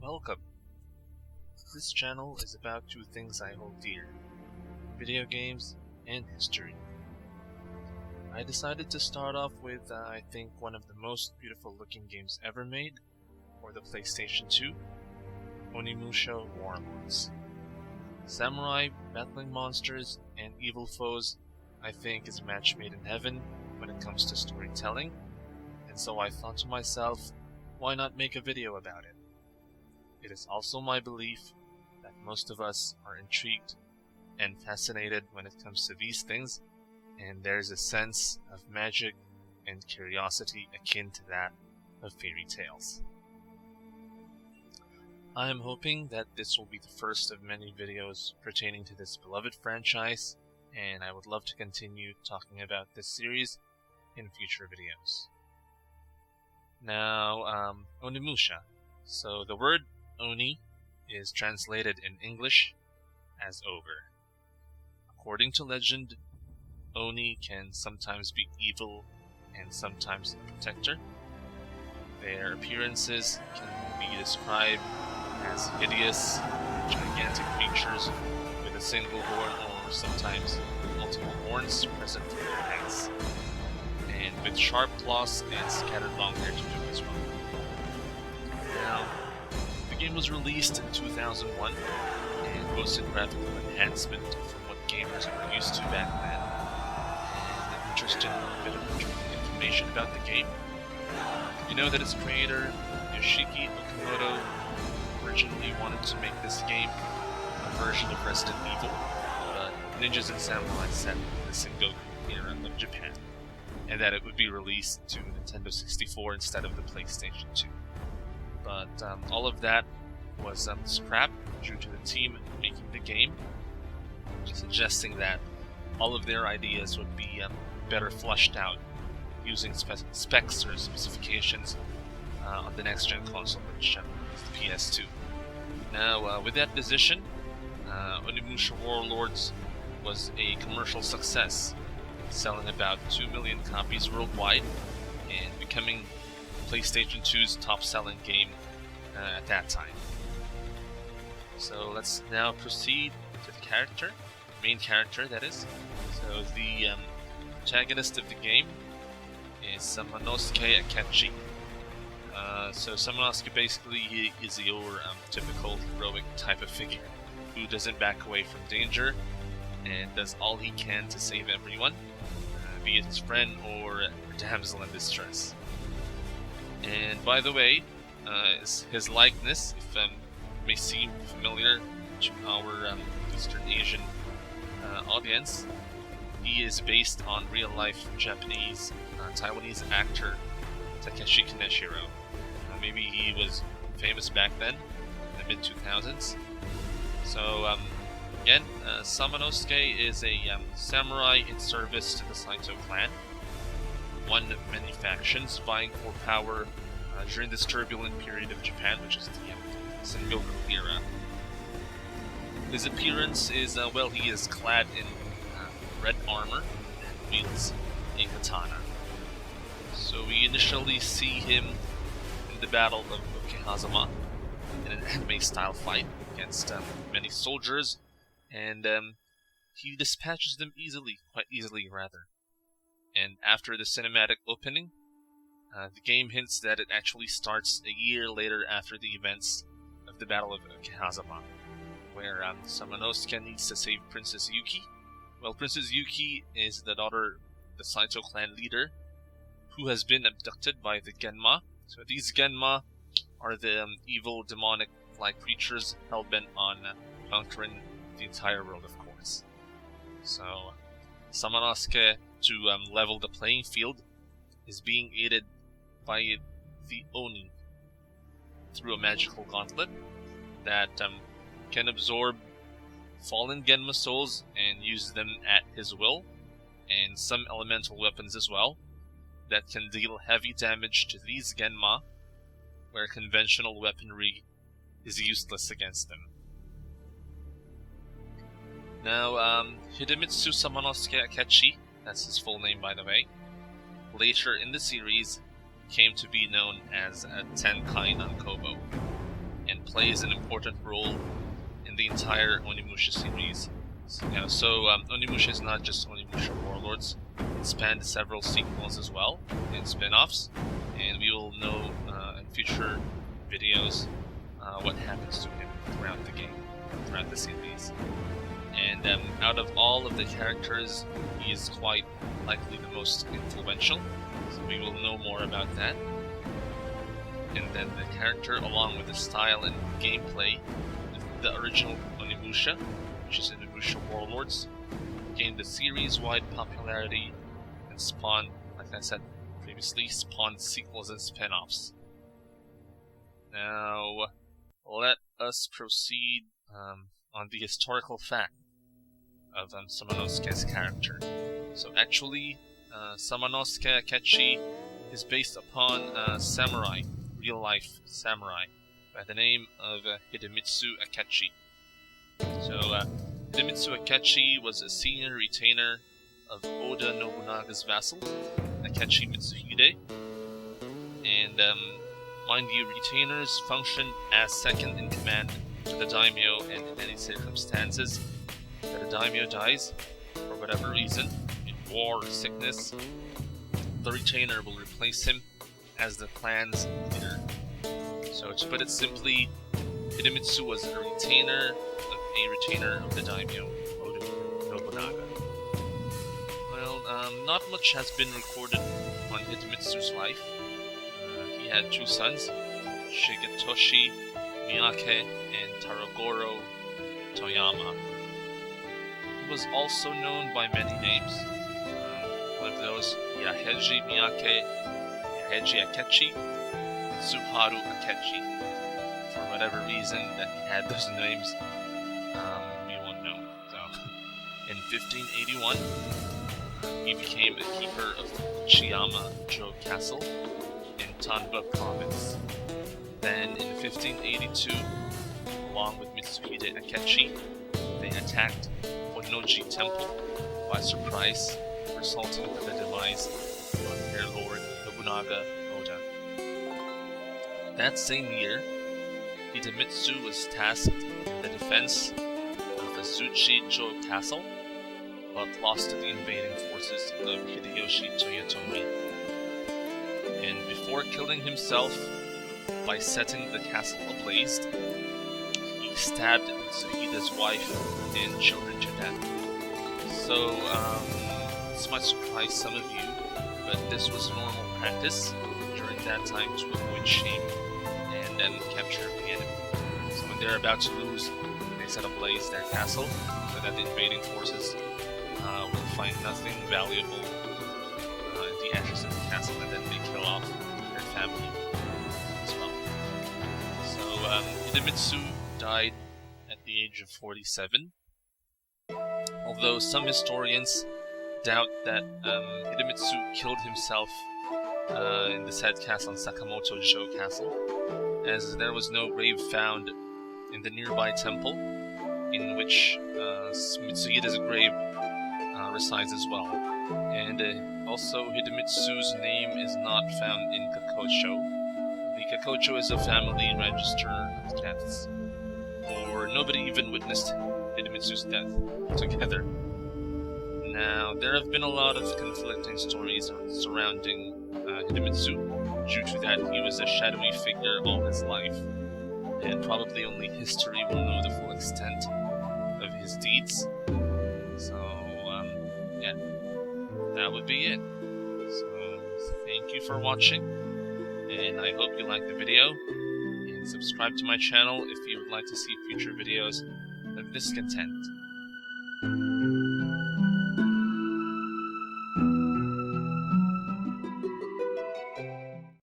Welcome. This channel is about two things I hold dear: video games and history. I decided to start off with, I think, one of the most beautiful looking games ever made for the PlayStation 2, Onimusha Warlords. Samurai battling monsters and evil foes, I think, is a match made in heaven when it comes to storytelling, and so I thought to myself, why not make a video about it? It is also my belief that most of us are intrigued and fascinated when it comes to these things, and there's a sense of magic and curiosity akin to that of fairy tales. I am hoping that this will be the first of many videos pertaining to this beloved franchise, and I would love to continue talking about this series in future videos. Now, Onimusha. So the word Oni is translated in English as over. According to legend, Oni can sometimes be evil and sometimes a protector. Their appearances can be described as hideous, gigantic creatures with a single horn or sometimes multiple horns present in their heads, and with sharp claws and scattered long hair to do as well. Now, the game was released in 2001 and boasted graphical enhancement from what gamers were used to back then. And an interesting bit of information about the game. You know that its creator, Yoshiki Okamoto, originally wanted to make this game a version of Resident Evil, but ninjas and samurai set in the Sengoku era of Japan, and that it would be released to Nintendo 64 instead of the PlayStation 2. But all of that was scrapped due to the team making the game, suggesting that all of their ideas would be better fleshed out using specs or specifications on the next-gen console, which is the PS2. Now, with that decision, Onimusha Warlords was a commercial success, selling about 2 million copies worldwide and becoming PlayStation 2's top-selling game at that time. So let's now proceed to the character, main character that is. So the protagonist of the game is Samanosuke Akechi. So Samanosuke basically is your typical heroic type of figure who doesn't back away from danger and does all he can to save everyone, be it his friend or a damsel in distress. And by the way, his likeness, if may seem familiar to our Eastern Asian audience, he is based on real-life Japanese, Taiwanese actor Takeshi Kaneshiro. Maybe he was famous back then, in the mid-2000s. So, again, Samanosuke is a samurai in service to the Saito clan, one of many factions vying for power during this turbulent period of Japan, which is the Sengoku era. His appearance is, he is clad in red armor and wields a katana. So we initially see him in the Battle of Okehazama in an anime-style fight against many soldiers, and he dispatches them quite easily rather. And after the cinematic opening, the game hints that it actually starts a year later after the events of the Battle of Okehazama, where Samanosuke needs to save Princess Yuki. Well, Princess Yuki is the daughter of the Saito clan leader, who has been abducted by the Genma. So these Genma are the evil, demonic-like creatures hell-bent on conquering the entire world, of course. So Samanosuke, to level the playing field, is being aided by the Oni through a magical gauntlet that can absorb fallen Genma souls and use them at his will, and some elemental weapons as well that can deal heavy damage to these Genma, where conventional weaponry is useless against them. Now, Hidemitsu Samanosuke Akechi, that's his full name by the way, later in the series came to be known as Tenkai Nankobo, and plays an important role in the entire Onimusha series. So Onimusha is not just Onimusha Warlords. It spanned several sequels as well and spin-offs, and we will know in future videos what happens to him throughout the game, throughout the series. And out of all of the characters, he is quite likely the most influential, so we will know more about that. And then the character, along with the style and gameplay of the original Onimusha, which is Onimusha Warlords, gained a series-wide popularity and spawned, like I said previously, spawned sequels and spin-offs. Now, let us proceed on the historical fact of Samanosuke's character. So actually, Samanosuke Akechi is based upon a samurai, real-life samurai, by the name of Hidemitsu Akechi. So Hidemitsu Akechi was a senior retainer of Oda Nobunaga's vassal, Akechi Mitsuhide, and mind you, retainers function as second in command to the daimyo, and in any circumstances that a daimyo dies, for whatever reason, in war or sickness, the retainer will replace him as the clan's leader. So to put it simply, Hidemitsu was a retainer of the daimyo, Oda Nobunaga. Well, not much has been recorded on Hidemitsu's life. He had two sons, Shigetoshi Miyake and Taragoro Toyama. He was also known by many names. One of those, Yaheji Miyake, Yaheji Akechi, and Tsuharu Akechi. For whatever reason that he had those names, we won't know. So, in 1581, he became a keeper of Chiyama-jo Castle in Tanba Province. Then, in 1582, along with Mitsuhide Akechi, they attacked Onoji Temple by surprise, resulting in the demise of their lord Nobunaga Oda. That same year, Hidemitsu was tasked in the defense of the Zuchi-jo Castle, but lost to the invading forces of Hideyoshi Toyotomi. And before killing himself by setting the castle ablaze, he stabbed Mitsuhide's wife and children to death. So, this might surprise some of you, but this was normal practice during that time to avoid shame and then capture the enemy. So when they're about to lose, they set ablaze their castle so that the invading forces will find nothing valuable in the ashes of the castle, and then they kill off their family as well. So Hidemitsu died at the age of 47, although some historians doubt that Hidemitsu killed himself in the said castle, Sakamoto-jo Castle, as there was no grave found in the nearby temple, in which Mitsuhide's grave resides as well. And also, Hidemitsu's name is not found in Kakocho. The Kakocho is a family register of deaths, or nobody even witnessed Hidemitsu's death altogether. Now, there have been a lot of conflicting stories surrounding Hidemitsu, due to that he was a shadowy figure all his life, and probably only history will know the full extent of his deeds. So, yeah, that would be it. So, thank you for watching, and I hope you liked the video, and subscribe to my channel if you would like to see future videos of this content.